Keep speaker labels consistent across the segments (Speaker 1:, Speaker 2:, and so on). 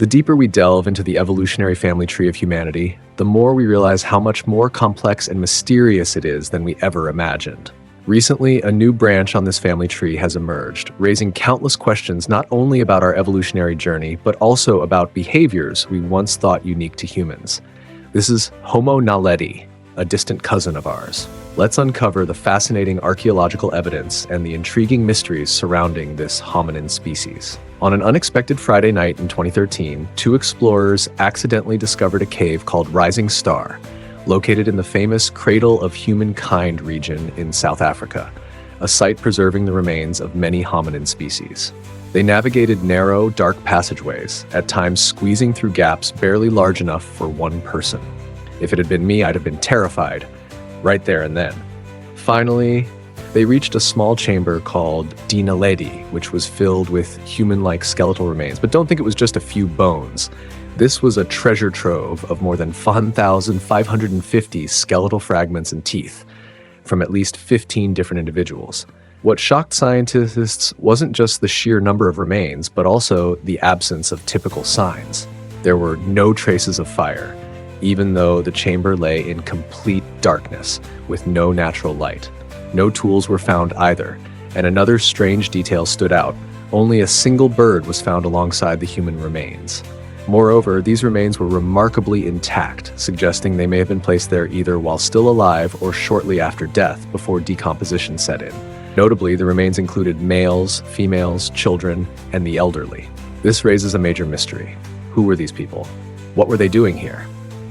Speaker 1: The deeper we delve into the evolutionary family tree of humanity, the more we realize how much more complex and mysterious it is than we ever imagined. Recently, a new branch on this family tree has emerged, raising countless questions not only about our evolutionary journey, but also about behaviors we once thought unique to humans. This is Homo Naledi, a distant cousin of ours. Let's uncover the fascinating archaeological evidence and the intriguing mysteries surrounding this hominin species. On an unexpected Friday night in 2013, two explorers accidentally discovered a cave called Rising Star, located in the famous Cradle of Humankind region in South Africa, a site preserving the remains of many hominin species. They navigated narrow, dark passageways, at times squeezing through gaps barely large enough for one person. If it had been me, I'd have been terrified, right there and then. Finally, they reached a small chamber called Naledi, which was filled with human-like skeletal remains. But don't think it was just a few bones. This was a treasure trove of more than 1,550 skeletal fragments and teeth from at least 15 different individuals. What shocked scientists wasn't just the sheer number of remains, but also the absence of typical signs. There were no traces of fire, even though the chamber lay in complete darkness with no natural light. No tools were found either, and another strange detail stood out. Only a single bird was found alongside the human remains. Moreover, these remains were remarkably intact, suggesting they may have been placed there either while still alive or shortly after death before decomposition set in. Notably, the remains included males, females, children, and the elderly. This raises a major mystery. Who were these people? What were they doing here?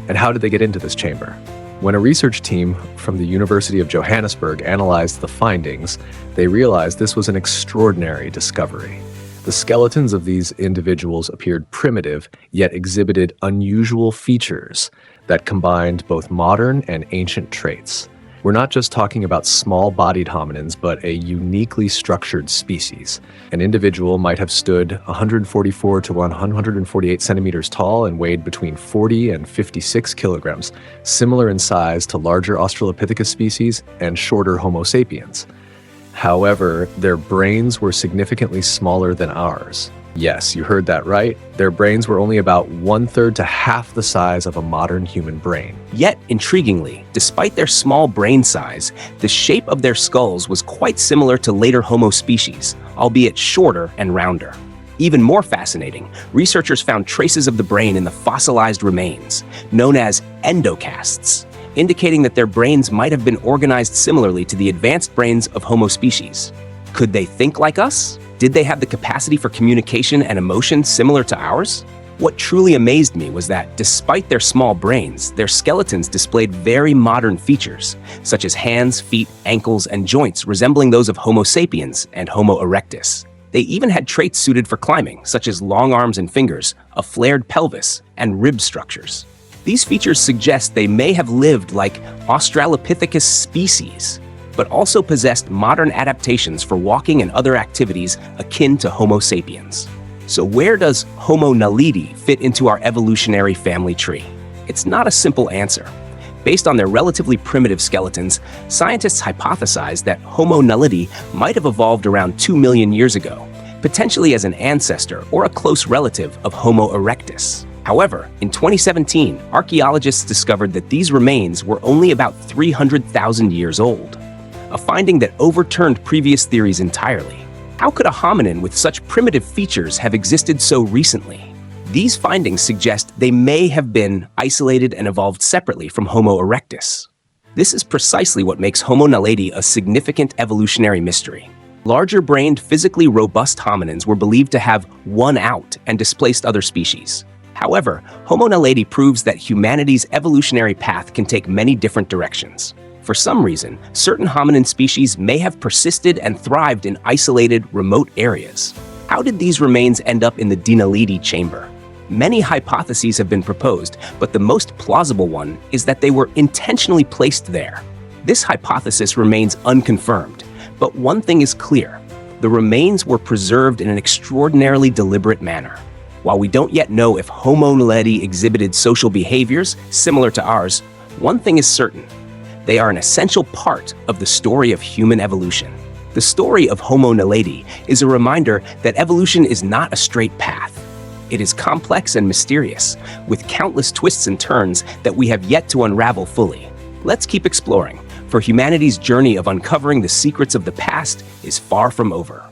Speaker 1: And how did they get into this chamber? When a research team from the University of Johannesburg analyzed the findings, they realized this was an extraordinary discovery. The skeletons of these individuals appeared primitive, yet exhibited unusual features that combined both modern and ancient traits. We're not just talking about small-bodied hominins, but a uniquely structured species. An individual might have stood 144 to 148 centimeters tall and weighed between 40 and 56 kilograms, similar in size to larger Australopithecus species and shorter Homo sapiens. However, their brains were significantly smaller than ours. Yes, you heard that right. Their brains were only about 1/3 to half the size of a modern human brain.
Speaker 2: Yet, intriguingly, despite their small brain size, the shape of their skulls was quite similar to later Homo species, albeit shorter and rounder. Even more fascinating, researchers found traces of the brain in the fossilized remains, known as endocasts, indicating that their brains might have been organized similarly to the advanced brains of Homo species. Could they think like us? Did they have the capacity for communication and emotion similar to ours? What truly amazed me was that, despite their small brains, their skeletons displayed very modern features, such as hands, feet, ankles, and joints resembling those of Homo sapiens and Homo erectus. They even had traits suited for climbing, such as long arms and fingers, a flared pelvis, and rib structures. These features suggest they may have lived like Australopithecus species, but also possessed modern adaptations for walking and other activities akin to Homo sapiens. So where does Homo Naledi fit into our evolutionary family tree? It's not a simple answer. Based on their relatively primitive skeletons, scientists hypothesize that Homo Naledi might have evolved around 2 million years ago, potentially as an ancestor or a close relative of Homo erectus. However, in 2017, archaeologists discovered that these remains were only about 300,000 years old, a finding that overturned previous theories entirely. How could a hominin with such primitive features have existed so recently? These findings suggest they may have been isolated and evolved separately from Homo erectus. This is precisely what makes Homo naledi a significant evolutionary mystery. Larger-brained, physically robust hominins were believed to have won out and displaced other species. However, Homo naledi proves that humanity's evolutionary path can take many different directions. For some reason, certain hominin species may have persisted and thrived in isolated, remote areas. How did these remains end up in the Naledi chamber? Many hypotheses have been proposed, but the most plausible one is that they were intentionally placed there. This hypothesis remains unconfirmed, but one thing is clear: the remains were preserved in an extraordinarily deliberate manner. While we don't yet know if Homo naledi exhibited social behaviors similar to ours, one thing is certain: they are an essential part of the story of human evolution. The story of Homo naledi is a reminder that evolution is not a straight path. It is complex and mysterious, with countless twists and turns that we have yet to unravel fully. Let's keep exploring, for humanity's journey of uncovering the secrets of the past is far from over.